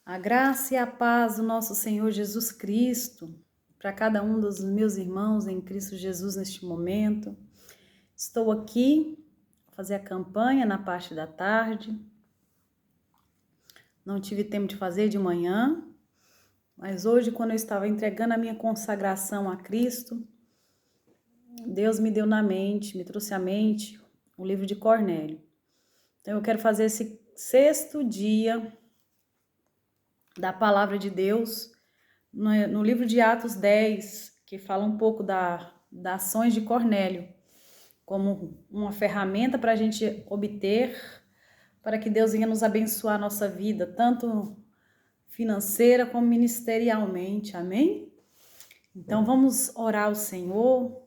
A graça e a paz do nosso Senhor Jesus Cristo, para cada um dos meus irmãos em Cristo Jesus neste momento. Estou aqui a fazer a campanha na parte da tarde. Não tive tempo de fazer de manhã, mas hoje, quando eu estava entregando a minha consagração a Cristo, Deus me deu na mente, me trouxe à mente o livro de Cornélio. Então eu quero fazer esse 6º dia da palavra de Deus no livro de Atos 10, que fala um pouco das ações de Cornélio, como uma ferramenta para a gente obter, para que Deus venha nos abençoar a nossa vida, tanto financeira como ministerialmente, amém? Então vamos orar ao Senhor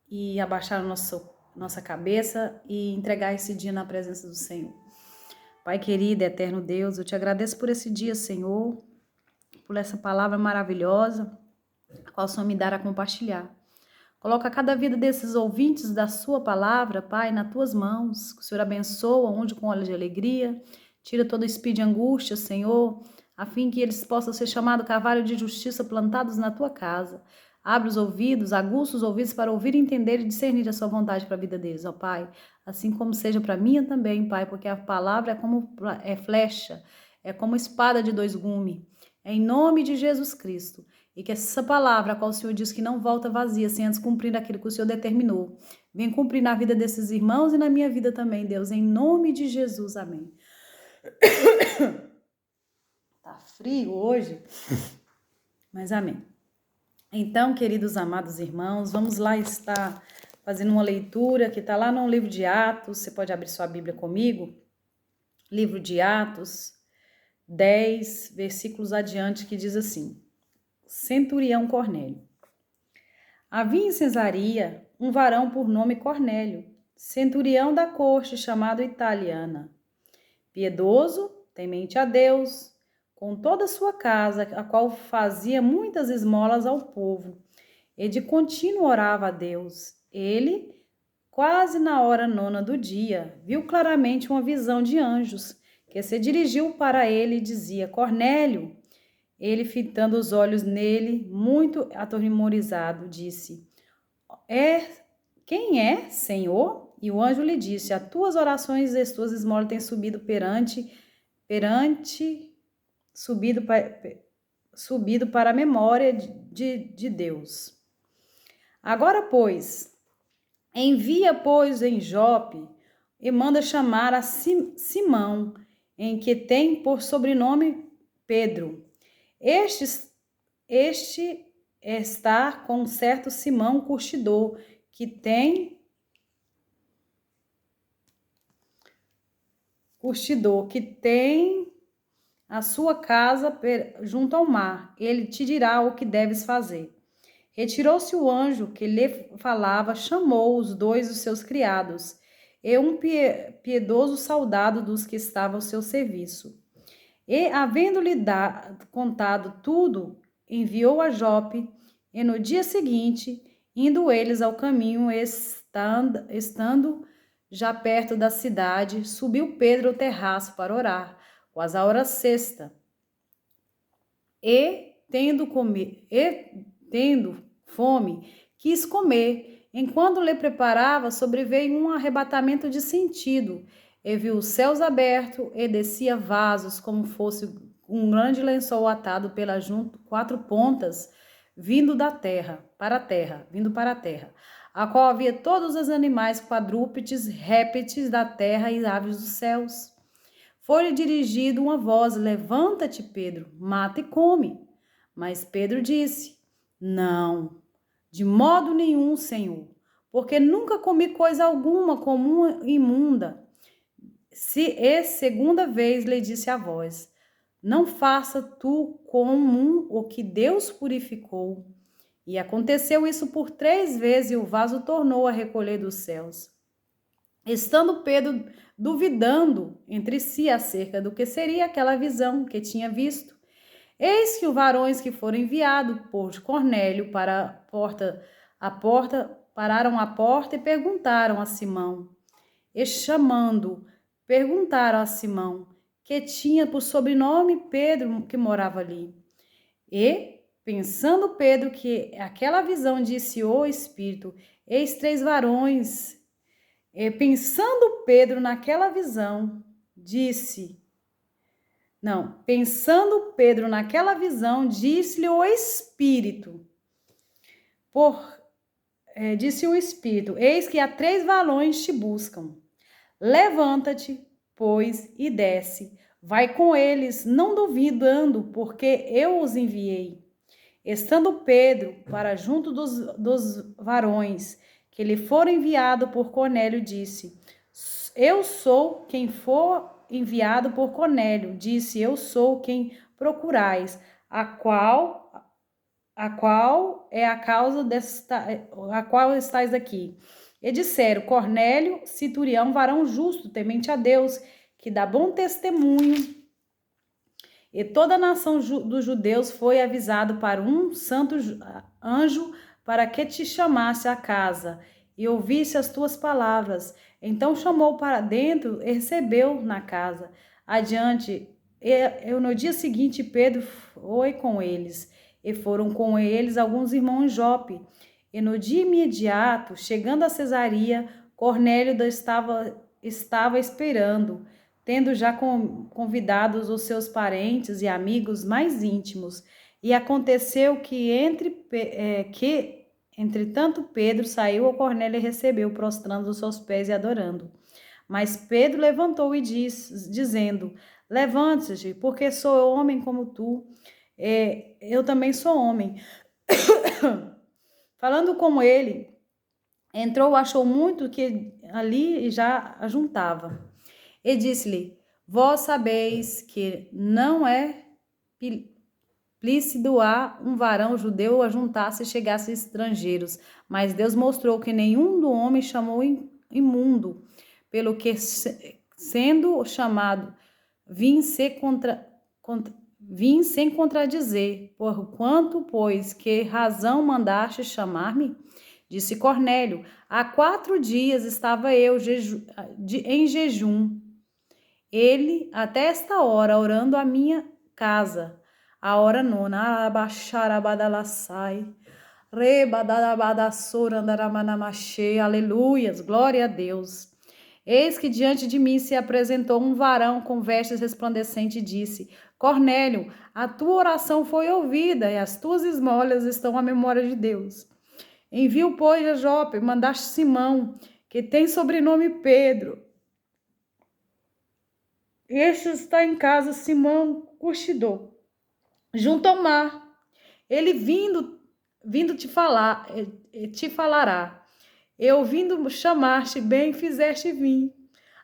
e abaixar nossa cabeça e entregar esse dia na presença do Senhor. Pai querido, eterno Deus, eu te agradeço por esse dia, Senhor, por essa palavra maravilhosa, a qual o Senhor me dará a compartilhar. Coloca cada vida desses ouvintes da sua palavra, Pai, nas tuas mãos. Que o Senhor abençoa, onde com olhos de alegria. Tira todo espírito de angústia, Senhor, a fim que eles possam ser chamados carvalho de justiça plantados na tua casa. Abre os ouvidos, aguça os ouvidos para ouvir, entender e discernir a sua vontade para a vida deles, ó Pai. Assim como seja para mim também, Pai, porque a palavra é flecha, é como espada de 2 gumes. É em nome de Jesus Cristo. E que essa palavra, a qual o Senhor diz que não volta vazia, sem antes cumprir aquilo que o Senhor determinou, venha cumprir na vida desses irmãos e na minha vida também, Deus, em nome de Jesus, amém. Tá frio hoje, mas amém. Então, queridos amados irmãos, vamos lá estar fazendo uma leitura que está lá no livro de Atos. Você pode abrir sua Bíblia comigo? Livro de Atos 10, versículos adiante, que diz assim: Centurião Cornélio. Havia em Cesaria um varão por nome Cornélio, centurião da corte, chamado Italiana, piedoso, temente a Deus, com toda a sua casa, a qual fazia muitas esmolas ao povo, e de contínuo orava a Deus. Ele, quase na hora 9ª do dia, viu claramente uma visão de anjos, que se dirigiu para ele e dizia: Cornélio. Ele, fitando os olhos nele, muito atemorizado, disse: Quem é, Senhor? E o anjo lhe disse: As tuas orações e as tuas esmolas têm subido subido para a memória de Deus. Agora, pois, envia, pois, em Jope e manda chamar a Simão, em que tem por sobrenome Pedro. Este está com um certo Simão curtidor, que tem a sua casa junto ao mar. Ele te dirá o que deves fazer. Retirou-se o anjo que lhe falava, chamou os 2 dos seus criados e um piedoso soldado dos que estavam ao seu serviço. E, havendo-lhe contado tudo, enviou a Jope, e no dia seguinte, indo eles ao caminho, estando já perto da cidade, subiu Pedro ao terraço para orar, quase a hora 6ª. E, tendo fome, quis comer. Enquanto lhe preparava, sobreveio um arrebatamento de sentido, e viu os céus abertos, e descia vasos, como fosse um grande lençol atado pelas 4 pontas, vindo para a terra, a qual havia todos os animais quadrúpedes, répteis da terra e aves dos céus. Foi-lhe dirigida uma voz: Levanta-te, Pedro, mata e come. Mas Pedro disse: Não, de modo nenhum, Senhor, porque nunca comi coisa alguma comum imunda. Segunda vez lhe disse a voz: Não faça tu comum o que Deus purificou. E aconteceu isso por 3 vezes, e o vaso tornou a recolher dos céus. Estando Pedro duvidando entre si acerca do que seria aquela visão que tinha visto, eis que os varões que foram enviados por Cornélio para a porta pararam à porta e perguntaram a Simão. E chamando, perguntaram a Simão: que tinha por sobrenome Pedro, que morava ali. E, pensando Pedro que aquela visão, disse o Espírito, eis 3 varões. E, pensando Pedro naquela visão, disse-lhe o Espírito, disse o Espírito, eis que há 3 varões te buscam. Levanta-te, pois, e desce. Vai com eles, não duvidando, porque eu os enviei. Estando Pedro para junto dos varões, que lhe foram enviado por Cornélio, disse, eu sou quem for enviado por Cornélio. Disse, eu sou quem procurais, a qual é a causa a qual estáis aqui. E disseram, Cornélio, centurião, varão justo, temente a Deus, que dá bom testemunho. E toda a nação dos judeus foi avisado para um santo anjo para que te chamasse à casa e ouvisse as tuas palavras. Então chamou para dentro e recebeu na casa. Adiante, no dia seguinte, Pedro foi com eles, e foram com eles alguns irmãos em Jope. E no dia imediato, chegando a Cesaria, Cornélio estava esperando, tendo já convidados os seus parentes e amigos mais íntimos. E aconteceu que, entretanto, Pedro saiu a Cornélio e recebeu, prostrando os seus pés e adorando. Mas Pedro levantou e dizendo, levante-te, porque sou homem como tu, eu também sou homem. Falando com ele, entrou, achou muito que ali já ajuntava. E disse-lhe, vós sabeis que não é lícito a um varão judeu ajuntar-se e chegasse estrangeiros, mas Deus mostrou que nenhum do homem chamou imundo, pelo que, sendo chamado, vim sem contradizer, porquanto, pois, que razão mandaste chamar-me? Disse Cornélio, há 4 dias estava eu em jejum, ele até esta hora orando à minha casa, a hora 9, aleluias, glória a Deus. Eis que diante de mim se apresentou um varão com vestes resplandecentes e disse, Cornélio, a tua oração foi ouvida e as tuas esmolas estão à memória de Deus. Envio, pois, a Jope, mandaste Simão, que tem sobrenome Pedro. Este está em casa, Simão Curtidor, junto ao mar. Ele vindo te falará. Eu vindo chamar-te, bem fizeste vir.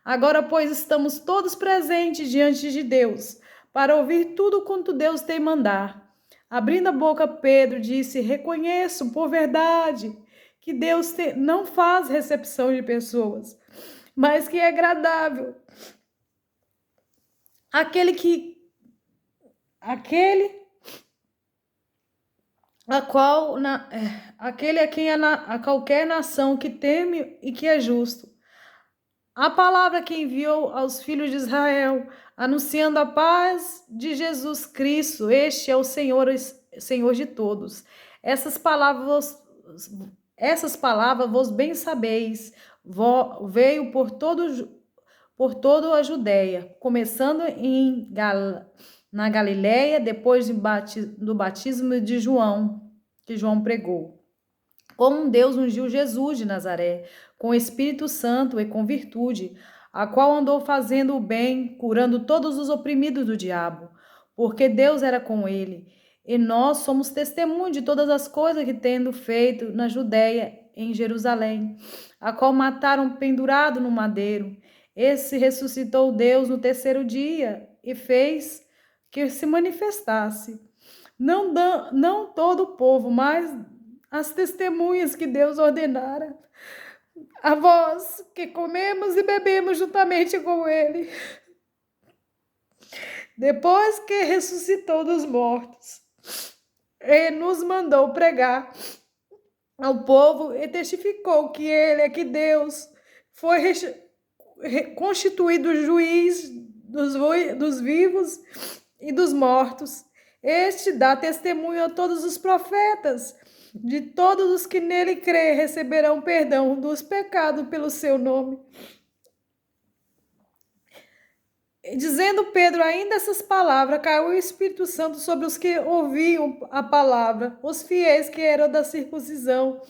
Agora, pois, estamos todos presentes diante de Deus, para ouvir tudo quanto Deus tem mandar. Abrindo a boca, Pedro disse, reconheço por verdade que Deus não faz recepção de pessoas, mas que é agradável aquele a qualquer nação que teme e que é justo. A palavra que enviou aos filhos de Israel, anunciando a paz de Jesus Cristo, este é o Senhor de todos. Essas palavras vos bem sabeis, veio por toda a Judéia, começando na Galileia, depois do batismo de João, que João pregou. Como Deus ungiu Jesus de Nazaré, com o Espírito Santo e com virtude, a qual andou fazendo o bem, curando todos os oprimidos do diabo, porque Deus era com ele. E nós somos testemunhos de todas as coisas que tendo feito na Judéia, em Jerusalém, a qual mataram pendurado no madeiro. Esse ressuscitou Deus no 3º dia e fez que se manifestasse. Não todo o povo, mas as testemunhas que Deus ordenara, a vós que comemos e bebemos juntamente com ele, depois que ressuscitou dos mortos, e nos mandou pregar ao povo e testificou que ele é que Deus foi constituído juiz dos vivos e dos mortos. Este dá testemunho a todos os profetas. De todos os que nele crê receberão perdão dos pecados pelo seu nome. Dizendo Pedro ainda essas palavras, caiu o Espírito Santo sobre os que ouviam a palavra, os fiéis que eram da circuncisão,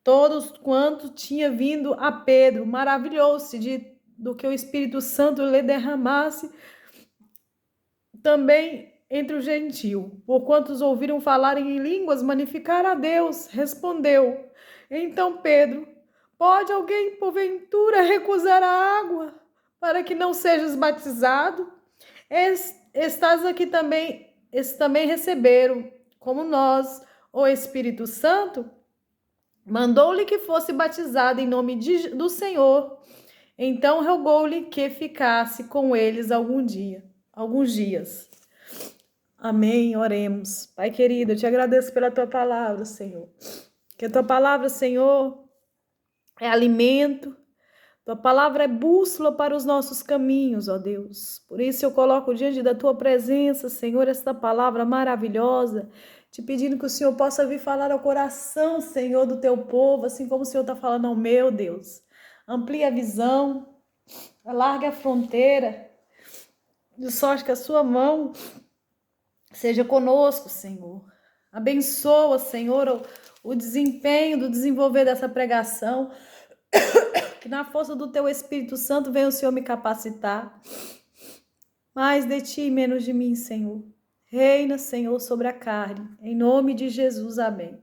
todos quanto tinha vindo a Pedro, maravilhou-se do que o Espírito Santo lhe derramasse também entre os gentios. Por quantos ouviram falar em línguas, magnificaram a Deus. Respondeu então Pedro: pode alguém, porventura, recusar a água para que não sejas batizado? Estás aqui também, estes também receberam, como nós, o Espírito Santo? Mandou-lhe que fosse batizado em nome do Senhor. Então rogou-lhe que ficasse com eles alguns dias. Amém, oremos. Pai querido, eu te agradeço pela tua palavra, Senhor. Que a tua palavra, Senhor, é alimento. Tua palavra é bússola para os nossos caminhos, ó Deus. Por isso eu coloco diante da tua presença, Senhor, esta palavra maravilhosa, te pedindo que o Senhor possa vir falar ao coração, Senhor, do teu povo, assim como o Senhor está falando ao meu, Deus. Amplie a visão, alargue a fronteira, de sorte que a sua mão seja conosco, Senhor. Abençoa, Senhor, o desempenho do desenvolver dessa pregação. Que na força do teu Espírito Santo venha o Senhor me capacitar. Mais de ti e menos de mim, Senhor. Reina, Senhor, sobre a carne. Em nome de Jesus, amém.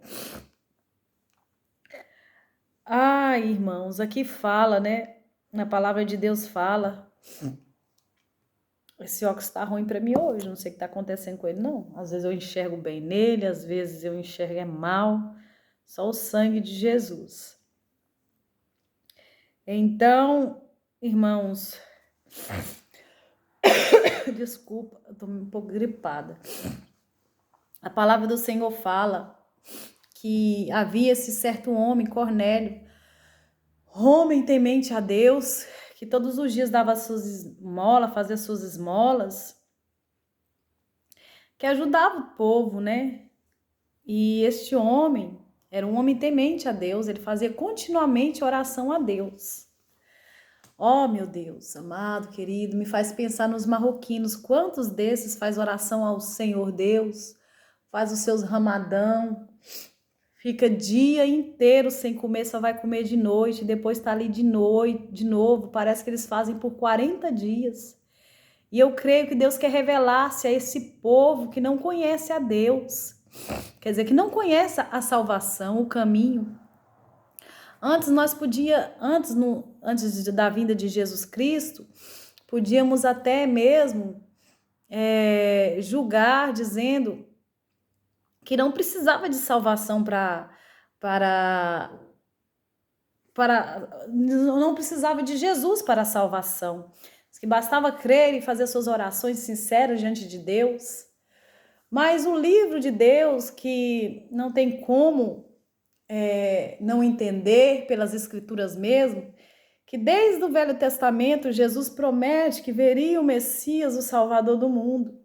Irmãos, aqui fala, né? Na palavra de Deus fala. Esse óculos tá ruim para mim hoje, não sei o que tá acontecendo com ele, não. Às vezes eu enxergo bem nele, às vezes eu enxergo mal. Só o sangue de Jesus. Então, irmãos, desculpa, eu tô um pouco gripada. A palavra do Senhor fala que havia esse certo homem, Cornélio, homem temente a Deus, que todos os dias dava suas esmolas, fazia suas esmolas, que ajudava o povo, né? E este homem era um homem temente a Deus, ele fazia continuamente oração a Deus. Oh, meu Deus, amado, querido, me faz pensar nos marroquinos. Quantos desses faz oração ao Senhor Deus, faz os seus ramadão, fica dia inteiro sem comer, só vai comer de noite, depois tá ali de noite, de novo. Parece que eles fazem por 40 dias. E eu creio que Deus quer revelar-se a esse povo que não conhece a Deus. Quer dizer, que não conhece a salvação, o caminho. Antes da vinda de Jesus Cristo, podíamos até mesmo julgar, dizendo que não precisava de salvação não precisava de Jesus para a salvação. Que bastava crer e fazer suas orações sinceras diante de Deus. Mas o livro de Deus, que não tem como não entender pelas escrituras mesmo, que desde o Velho Testamento Jesus promete que veria o Messias, o Salvador do mundo.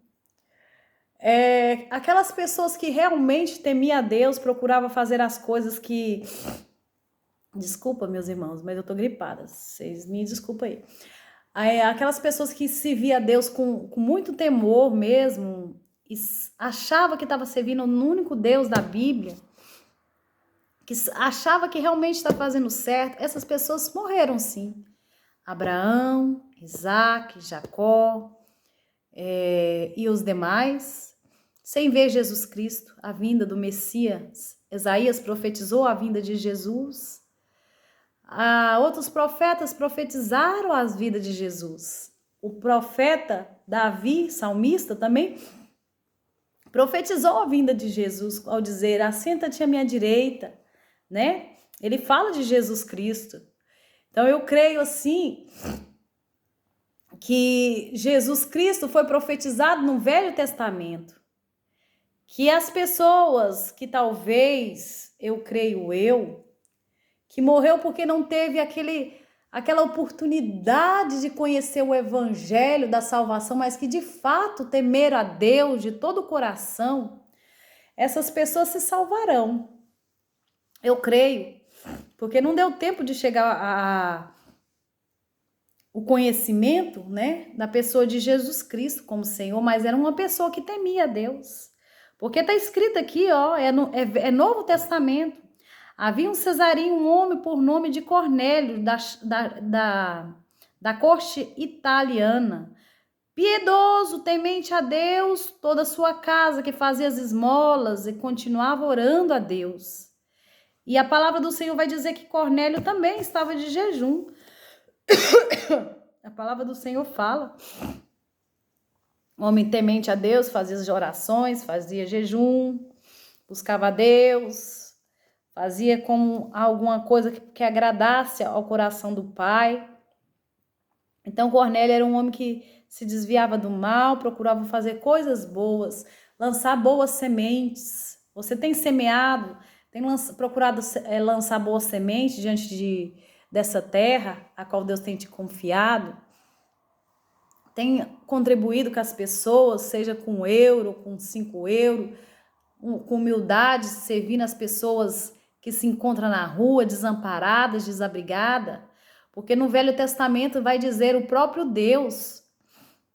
Aquelas pessoas que realmente temiam a Deus, procuravam fazer as coisas que... Desculpa, meus irmãos, mas eu tô gripada, vocês me desculpem aí. Aquelas pessoas que se via a Deus com muito temor mesmo, e achava que estava servindo no único Deus da Bíblia, que achava que realmente está fazendo certo, essas pessoas morreram sim. Abraão, Isaac, Jacó e os demais, sem ver Jesus Cristo, a vinda do Messias. Isaías profetizou a vinda de Jesus. Outros profetas profetizaram a vida de Jesus. O profeta Davi, salmista, também profetizou a vinda de Jesus ao dizer: assenta-te à minha direita, né? Ele fala de Jesus Cristo. Então eu creio assim que Jesus Cristo foi profetizado no Velho Testamento, que as pessoas que talvez, eu creio que morreu porque não teve aquela oportunidade de conhecer o evangelho da salvação, mas que de fato temeram a Deus de todo o coração, essas pessoas se salvarão. Eu creio, porque não deu tempo de chegar o conhecimento, né, da pessoa de Jesus Cristo como Senhor, mas era uma pessoa que temia a Deus. Porque está escrito aqui, ó, é Novo Testamento. Havia um cesarinho, um homem por nome de Cornélio, da corte italiana, piedoso, temente a Deus, toda a sua casa, que fazia as esmolas e continuava orando a Deus. E a palavra do Senhor vai dizer que Cornélio também estava de jejum. A palavra do Senhor fala. Homem temente a Deus, fazia as orações, fazia jejum, buscava a Deus, fazia como alguma coisa que agradasse ao coração do Pai. Então Cornélio era um homem que se desviava do mal, procurava fazer coisas boas, lançar boas sementes. Você tem semeado, tem procurado lançar boas sementes diante dessa terra, a qual Deus tem te confiado? Tem contribuído com as pessoas, seja com euro, com 5 euros, com humildade, servindo as pessoas que se encontram na rua, desamparadas, desabrigadas? Porque no Velho Testamento vai dizer o próprio Deus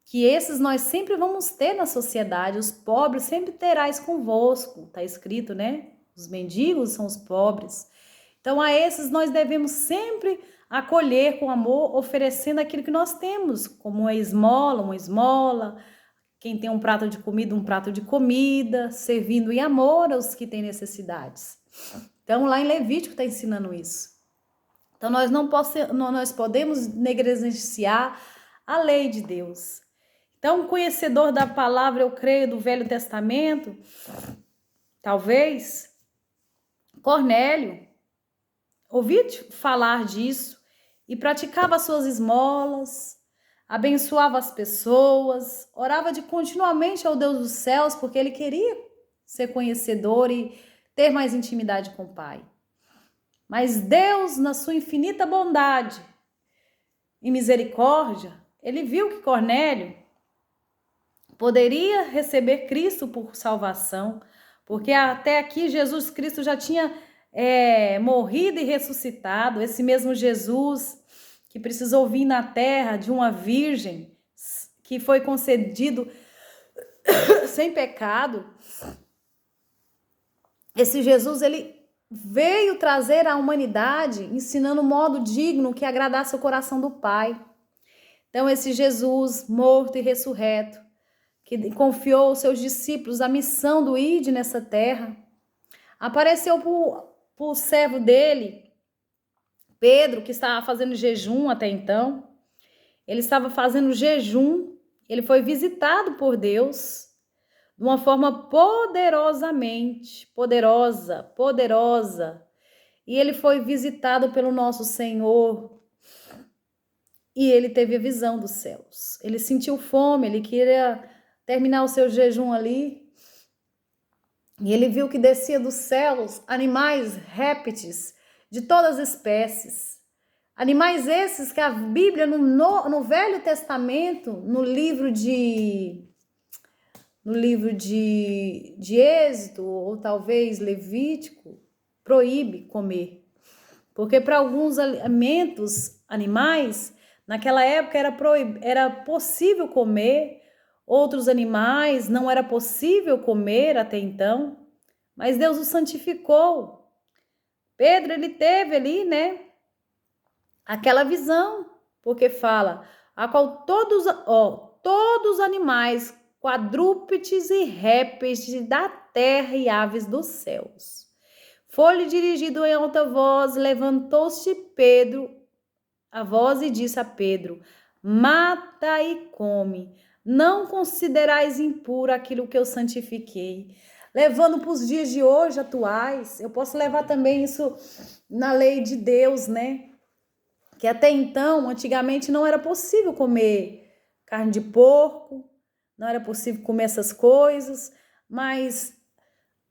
que esses nós sempre vamos ter na sociedade, os pobres sempre terás convosco, está escrito, né? Os mendigos são os pobres. Então a esses nós devemos sempre acolher com amor, oferecendo aquilo que nós temos, como uma esmola, quem tem um prato de comida, um prato de comida, servindo em amor aos que têm necessidades. Então lá em Levítico está ensinando isso. Então nós podemos negligenciar a lei de Deus. Então, conhecedor da palavra, eu creio, do Velho Testamento, talvez, Cornélio, ouvi falar disso e praticava suas esmolas, abençoava as pessoas, orava continuamente ao Deus dos céus, porque ele queria ser conhecedor e ter mais intimidade com o Pai. Mas Deus, na sua infinita bondade e misericórdia, ele viu que Cornélio poderia receber Cristo por salvação, porque até aqui Jesus Cristo já tinha morrido e ressuscitado. Esse mesmo Jesus que precisou vir na terra de uma virgem, que foi concedido sem pecado. Esse Jesus, ele veio trazer à humanidade, ensinando um modo digno que agradasse o coração do Pai. Então esse Jesus morto e ressurreto, que confiou aos seus discípulos a missão do ide nessa terra, apareceu para o servo dele, Pedro, que estava fazendo jejum até então. Ele estava fazendo jejum, ele foi visitado por Deus de uma forma poderosa, e ele foi visitado pelo nosso Senhor, e ele teve a visão dos céus. Ele sentiu fome, ele queria terminar o seu jejum ali, e ele viu que descia dos céus animais, répteis de todas as espécies. Animais esses que a Bíblia, no Velho Testamento, no livro de Êxodo, ou talvez Levítico, proíbe comer. Porque para alguns alimentos, animais, naquela época era possível comer. Outros animais não era possível comer até então, mas Deus o santificou. Pedro, ele teve ali, né, aquela visão, porque fala, a qual todos os animais, quadrúpedes e répteis da terra e aves dos céus. Foi-lhe dirigido em alta voz, levantou-se Pedro, a voz, e disse a Pedro, mata e come. Não considerais impuro aquilo que eu santifiquei. Levando para os dias de hoje, atuais, eu posso levar também isso na lei de Deus, né? Que até então, antigamente, não era possível comer carne de porco, não era possível comer essas coisas, mas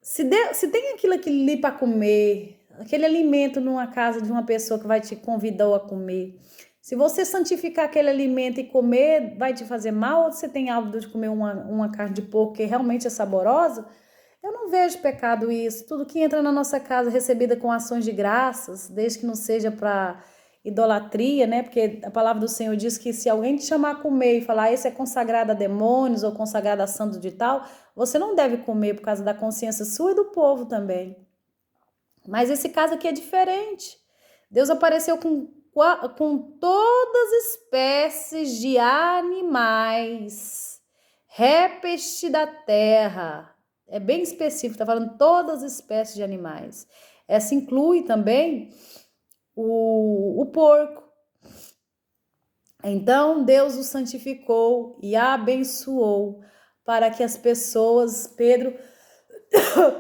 se tem aquilo ali para comer, aquele alimento numa casa de uma pessoa que vai te convidar a comer. Se você santificar aquele alimento e comer, vai te fazer mal? Ou você tem hábito de comer uma carne de porco que realmente é saborosa? Eu não vejo pecado isso. Tudo que entra na nossa casa recebida com ações de graças, desde que não seja para idolatria, né? Porque a palavra do Senhor diz que se alguém te chamar a comer e falar esse é consagrado a demônios ou consagrado a santo de tal, você não deve comer por causa da consciência sua e do povo também. Mas esse caso aqui é diferente. Deus apareceu com todas as espécies de animais, répteis da terra. É bem específico, está falando todas as espécies de animais. Essa inclui também o porco. Então, Deus o santificou e abençoou para que as pessoas, Pedro,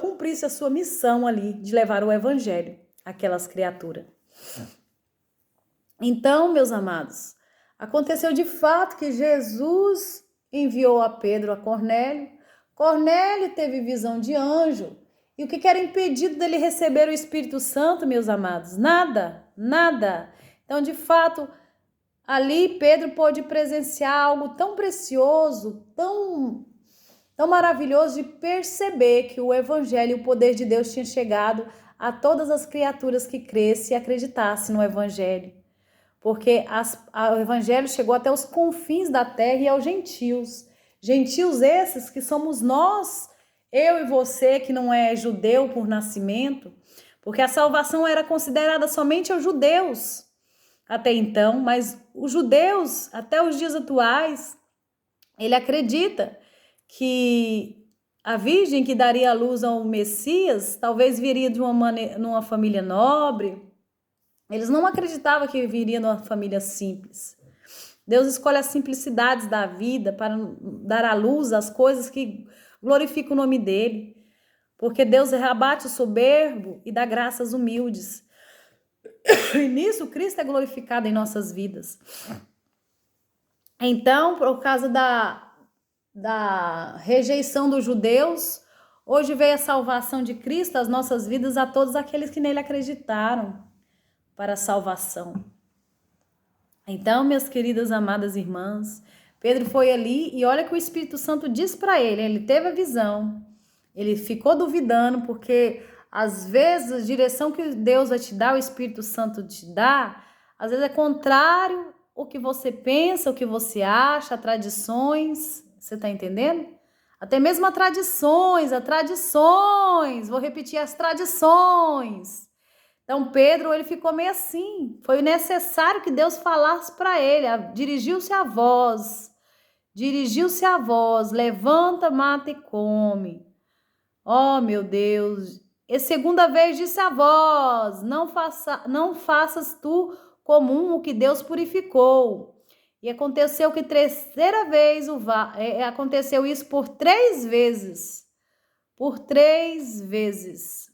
cumprisse a sua missão ali de levar o evangelho àquelas criaturas. Então, meus amados, aconteceu de fato que Jesus enviou a Pedro a Cornélio. Cornélio teve visão de anjo. E o que era impedido dele receber o Espírito Santo, meus amados? Nada, nada. Então, de fato, ali Pedro pôde presenciar algo tão precioso, tão maravilhoso de perceber que o evangelho e o poder de Deus tinha chegado a todas as criaturas que crescem e acreditassem no evangelho. Porque o evangelho chegou até os confins da terra e aos gentios. Gentios esses que somos nós, eu e você que não é judeu por nascimento, porque a salvação era considerada somente aos judeus até então, mas os judeus, até os dias atuais, ele acredita que a virgem que daria a luz ao Messias talvez viria de numa família nobre. Eles não acreditavam que viria numa família simples. Deus escolhe as simplicidades da vida para dar à luz as coisas que glorificam o nome dele. Porque Deus abate o soberbo e dá graça aos humildes. E nisso Cristo é glorificado em nossas vidas. Então, por causa da rejeição dos judeus, hoje veio a salvação de Cristo às nossas vidas, a todos aqueles que nele acreditaram para a salvação. Então, minhas queridas amadas irmãs, Pedro foi ali e olha que o Espírito Santo diz para ele teve a visão, ele ficou duvidando, porque às vezes a direção que Deus vai te dar, o Espírito Santo te dá, às vezes é contrário ao que você pensa, o que você acha, tradições, você está entendendo? Até mesmo as tradições, vou repetir, as tradições. Então, Pedro, ele ficou meio assim. Foi necessário que Deus falasse para ele. Dirigiu-se a voz. Levanta, mata e come. Oh, meu Deus. E segunda vez disse a voz. Não faças tu comum o que Deus purificou. E aconteceu que terceira vez, aconteceu isso por 3 vezes. Por 3 vezes.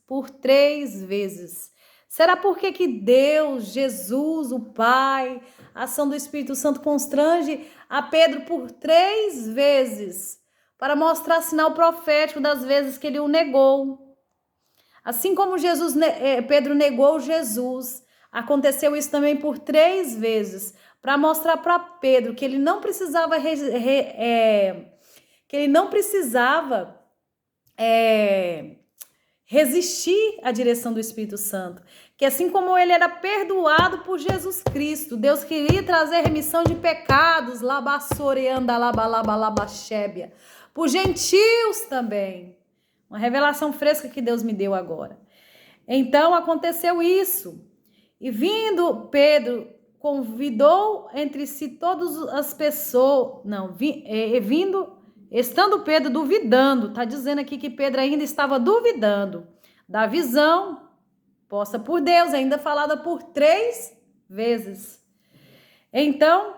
Será porque que Deus, Jesus, o Pai, a ação do Espírito Santo constrange a Pedro por 3 vezes para mostrar sinal profético das vezes que ele o negou? Assim como Pedro negou Jesus, aconteceu isso também por 3 vezes para mostrar para Pedro que ele não precisava resistir à direção do Espírito Santo. Que assim como ele era perdoado por Jesus Cristo, Deus queria trazer remissão de pecados, por gentios também. Uma revelação fresca que Deus me deu agora. Então aconteceu isso. E vindo Pedro, convidou entre si todas as pessoas, estando Pedro duvidando, está dizendo aqui que Pedro ainda estava duvidando da visão posta por Deus, ainda falada por 3 vezes. Então,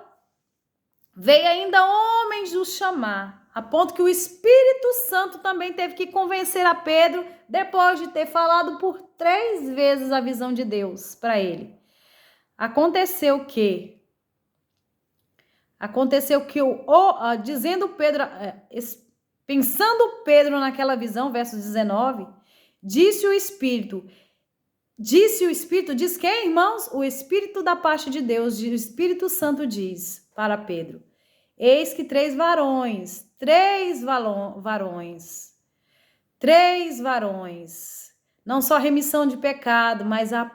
veio ainda homens o chamar, a ponto que o Espírito Santo também teve que convencer a Pedro, depois de ter falado por 3 vezes a visão de Deus para ele. Aconteceu que dizendo Pedro, pensando Pedro naquela visão, verso 19, disse o Espírito: Disse o Espírito, diz quem, irmãos? O Espírito da parte de Deus, o Espírito Santo diz para Pedro: eis que três varões, não só remissão de pecado, mas a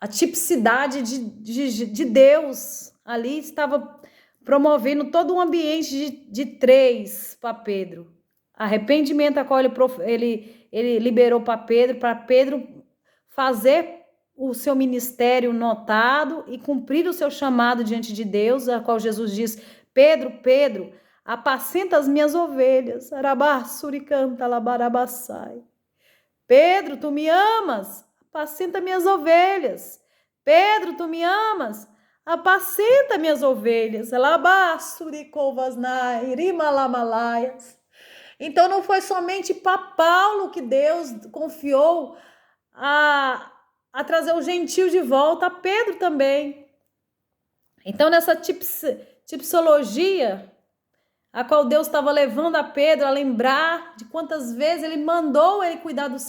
tipicidade de Deus ali estava promovendo todo um ambiente de três para Pedro. Arrependimento a qual ele liberou para Pedro fazer o seu ministério notado e cumprir o seu chamado diante de Deus, a qual Jesus diz: Pedro, Pedro, apacenta as minhas ovelhas. Pedro, tu me amas, apacenta minhas ovelhas. Pedro, tu me amas, apacenta minhas ovelhas. Então não foi somente para Paulo que Deus confiou a trazer o gentio de volta, a Pedro também. Então nessa tipsologia, a qual Deus estava levando a Pedro a lembrar de quantas vezes ele mandou ele cuidar dos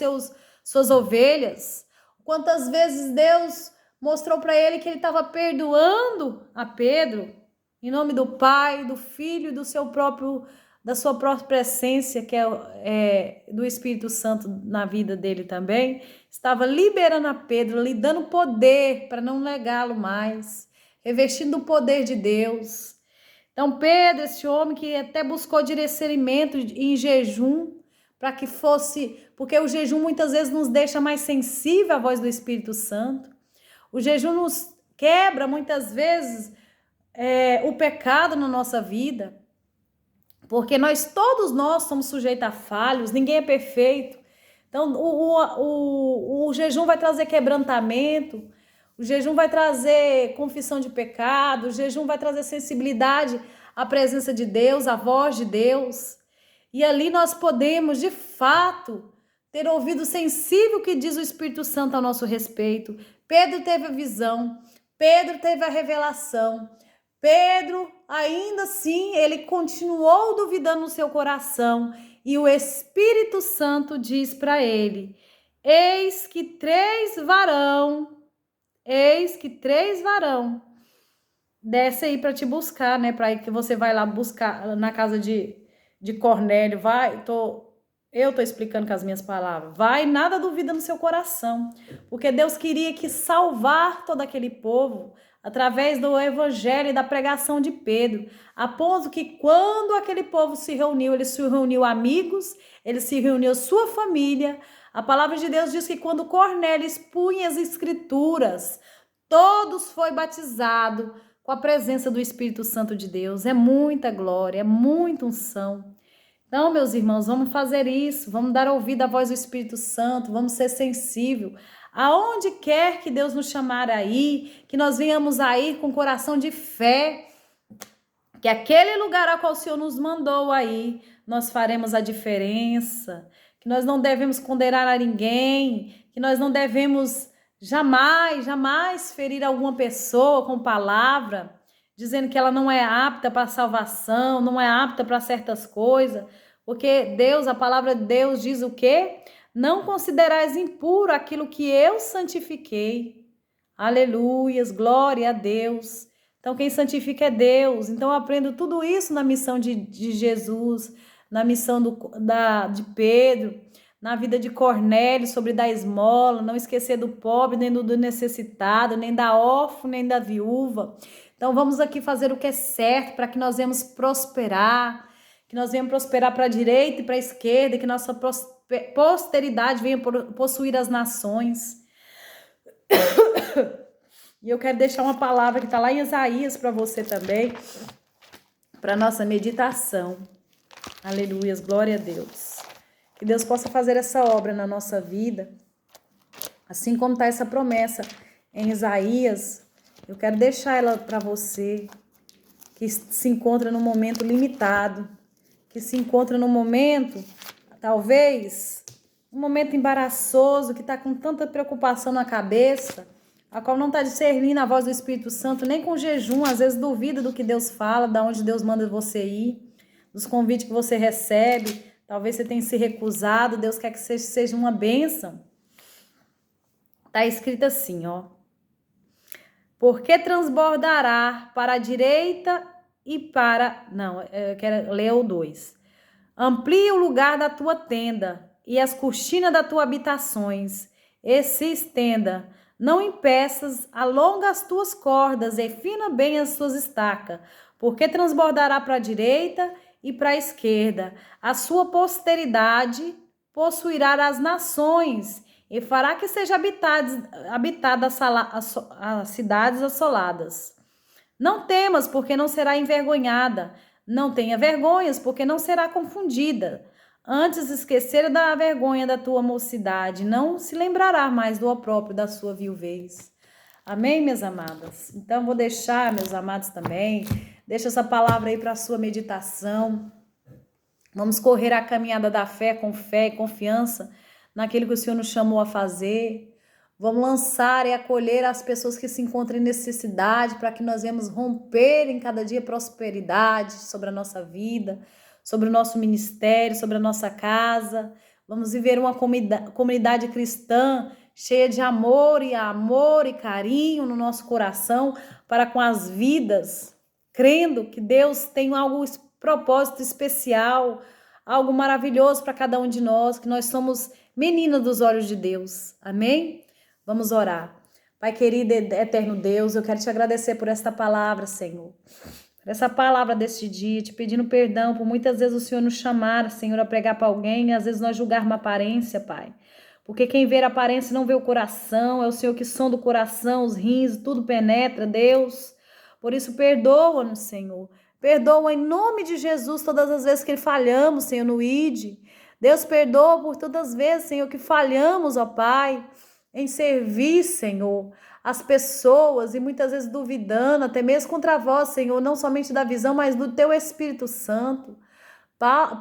suas ovelhas, quantas vezes Deus mostrou para ele que ele estava perdoando a Pedro, em nome do Pai, do Filho e da sua própria essência, que é do Espírito Santo na vida dele também, estava liberando a Pedro, lhe dando poder para não negá-lo mais, revestindo o poder de Deus. Então Pedro, esse homem que até buscou discernimento em jejum, para que fosse, porque o jejum muitas vezes nos deixa mais sensível à voz do Espírito Santo. O jejum nos quebra muitas vezes o pecado na nossa vida, porque todos nós somos sujeitos a falhos, ninguém é perfeito. Então o jejum vai trazer quebrantamento, o jejum vai trazer confissão de pecado, o jejum vai trazer sensibilidade à presença de Deus, à voz de Deus. E ali nós podemos, de fato, ter ouvido sensível que diz o Espírito Santo a nosso respeito. Pedro teve a visão, Pedro teve a revelação. Pedro, ainda assim, ele continuou duvidando no seu coração. E o Espírito Santo diz para ele: eis que três varão desce aí para te buscar, né? Para que você vai lá buscar na casa de Cornélio. Eu tô explicando com as minhas palavras. Vai, nada duvida no seu coração, porque Deus queria salvar todo aquele povo através do evangelho e da pregação de Pedro, a ponto que quando aquele povo se reuniu, ele se reuniu amigos, ele se reuniu sua família. A palavra de Deus diz que quando Cornélio expunha as escrituras, todos foi batizado com a presença do Espírito Santo de Deus. É muita glória, é muita unção. Então, meus irmãos, vamos fazer isso, vamos dar ouvido à voz do Espírito Santo, vamos ser sensível. Aonde quer que Deus nos chamar aí, que nós venhamos aí com coração de fé, que aquele lugar ao qual o Senhor nos mandou aí, nós faremos a diferença, que nós não devemos condenar a ninguém, que nós não devemos jamais ferir alguma pessoa com palavra, dizendo que ela não é apta para a salvação, não é apta para certas coisas, porque Deus, a palavra de Deus diz o quê? Não considerais impuro aquilo que eu santifiquei. Aleluias, glória a Deus. Então quem santifica é Deus. Então eu aprendo tudo isso na missão de Jesus, na missão de Pedro, na vida de Cornélio, sobre dar esmola, não esquecer do pobre, nem do necessitado, nem da órfã, nem da viúva. Então vamos aqui fazer o que é certo para que nós venhamos prosperar, que nós venhamos prosperar para a direita e para a esquerda, que nossa posteridade venha possuir as nações. E eu quero deixar uma palavra que está lá em Isaías para você também, para nossa meditação. Aleluias, glória a Deus. Que Deus possa fazer essa obra na nossa vida, assim como está essa promessa em Isaías. Eu quero deixar ela para você, que se encontra num momento limitado, que se encontra num momento, talvez, um momento embaraçoso, que está com tanta preocupação na cabeça, a qual não está discernindo a voz do Espírito Santo, nem com jejum, às vezes duvida do que Deus fala, da onde Deus manda você ir, dos convites que você recebe, Talvez você tenha se recusado, Deus quer que seja uma bênção. Tá escrito assim, ó. Porque transbordará para a direita e para... Não, eu quero ler o 2. Amplie o lugar da tua tenda e as cortinas das tuas habitações, e se estenda. Não impeças, alonga as tuas cordas e fina bem as tuas estacas, porque transbordará para a direita e para a esquerda. A sua posteridade possuirá as nações e fará que seja habitada as cidades assoladas. Não temas, porque não será envergonhada. Não tenha vergonhas, porque não será confundida. Antes esquecer da vergonha da tua mocidade, não se lembrará mais do opróprio da sua viuvez. Amém, minhas amadas? Então, vou deixar, meus amados, também. Deixa essa palavra aí para a sua meditação. Vamos correr a caminhada da fé e confiança naquilo que o Senhor nos chamou a fazer. Vamos lançar e acolher as pessoas que se encontram em necessidade, para que nós venhamos romper em cada dia prosperidade sobre a nossa vida, sobre o nosso ministério, sobre a nossa casa. Vamos viver uma comunidade cristã cheia de amor e carinho no nosso coração para com as vidas, crendo que Deus tem algo propósito especial, algo maravilhoso para cada um de nós, que nós somos meninas dos olhos de Deus. Amém? Vamos orar. Pai querido, eterno Deus, eu quero te agradecer por esta palavra, Senhor. Por essa palavra deste dia, te pedindo perdão por muitas vezes o Senhor nos chamar, Senhor, a pregar para alguém, e às vezes nós julgarmos a aparência, Pai. Porque quem vê a aparência não vê o coração, é o Senhor que sonda o coração, os rins, tudo penetra, Deus. Por isso, perdoa-nos, Senhor. Perdoa em nome de Jesus todas as vezes que falhamos, Senhor, no ID. Deus, perdoa por todas as vezes, Senhor, que falhamos, ó Pai, em servir, Senhor, as pessoas e muitas vezes duvidando, até mesmo contra vós, Senhor, não somente da visão, mas do teu Espírito Santo.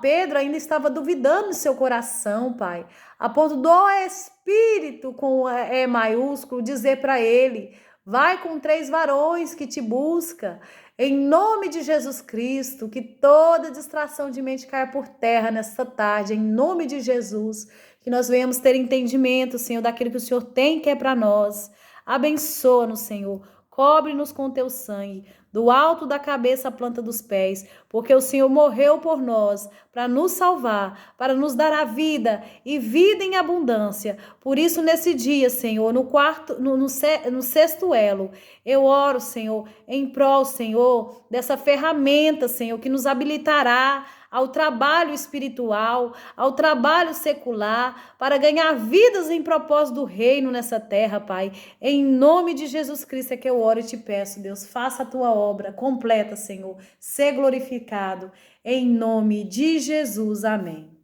Pedro ainda estava duvidando no seu coração, Pai, a ponto do Espírito, com E maiúsculo, dizer para ele: vai com 3 varões que te busca. Em nome de Jesus Cristo, que toda distração de mente caia por terra nesta tarde, em nome de Jesus, que nós venhamos ter entendimento, Senhor, daquilo que o Senhor tem que é para nós. Abençoa-nos, Senhor, cobre-nos com teu sangue, do alto da cabeça à planta dos pés, porque o Senhor morreu por nós, para nos salvar, para nos dar a vida e vida em abundância. Por isso, nesse dia, Senhor, no sexto elo, eu oro, Senhor, em prol, Senhor, dessa ferramenta, Senhor, que nos habilitará ao trabalho espiritual, ao trabalho secular, para ganhar vidas em propósito do reino nessa terra, Pai. Em nome de Jesus Cristo é que eu oro e te peço, Deus, faça a tua obra completa, Senhor. Ser glorificado. Em nome de Jesus. Amém.